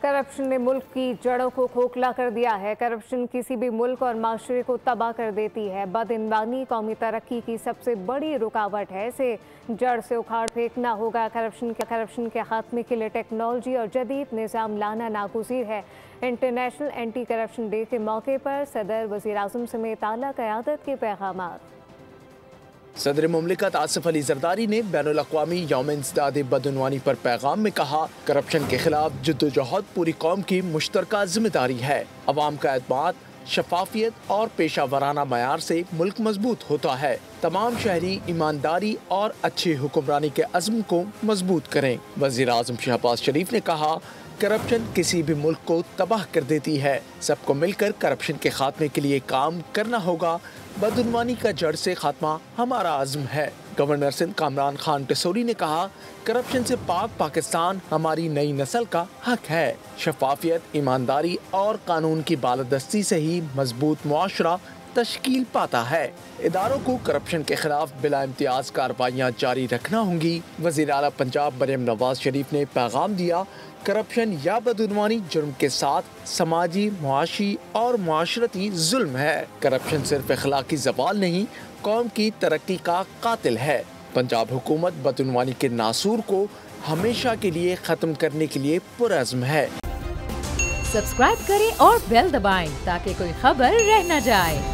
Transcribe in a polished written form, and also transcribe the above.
Corruption ने मुल्क की जड़ों को खोखला कर दिया है। करप्शन किसी भी मुल्क और माशरे को तबाह कर देती है। बदइनवानी कौमी तरक्की की सबसे बड़ी रुकावट है। इसे जड़ से उखाड़ फेंकना होगा। करप्शन के खात्मे के लिए टेक्नोलॉजी और जदीद निज़ाम लाना नागुज़ीर है। इंटरनेशनल एंटी करप्शन डे के मौके पर सदर, वज़ीर आज़म समेत आला क़यादत के पैगामात। सदर मुमलिकत आसिफ अली ज़रदारी ने बैनुल अक़वामी यौम इंसदाद बदउनवानी पर पैगाम में कहा, करप्शन के खिलाफ जद्दोजहद पूरी कौम की मुश्तरका जिम्मेदारी है। अवाम का एतमाद, शफाफियत और पेशा वराना मयार से मुल्क मजबूत होता है। तमाम शहरी ईमानदारी और अच्छी हुक्मरानी के अज़्म को मजबूत करें। वज़ीर आज़म शहबाज शरीफ ने कहा, करप्शन किसी भी मुल्क को तबाह कर देती है। सबको मिलकर करप्शन के खात्मे के लिए काम करना होगा। बदउनवानी का जड़ से खात्मा हमारा आज़म है। गवर्नर सिंध कामरान खान टिसोरी ने कहा, करप्शन से पाक पाकिस्तान हमारी नई नस्ल का हक है। शफाफियत, ईमानदारी और कानून की बालादस्ती से ही मजबूत मुआशरा तश्कील पाता है। इदारों को करप्शन के खिलाफ बिला इम्तियाज कार्रवाइयाँ जारी रखना होंगी। वज़ीर आला पंजाब मरियम नवाज शरीफ ने पैगाम दिया, करप्शन या बदउनवानी जुर्म के साथ समाजी, मुआशी और मुआशरती जुल्म है। करप्शन सिर्फ अखलाकी ज़वाल नहीं, कौम की तरक्की का कातिल है। पंजाब हुकूमत बदउनवानी के नासूर को हमेशा के लिए ख़त्म करने के लिए पुरअज़्म है। सब्सक्राइब करें और बेल दबाएं ताकि कोई खबर रह न जाए।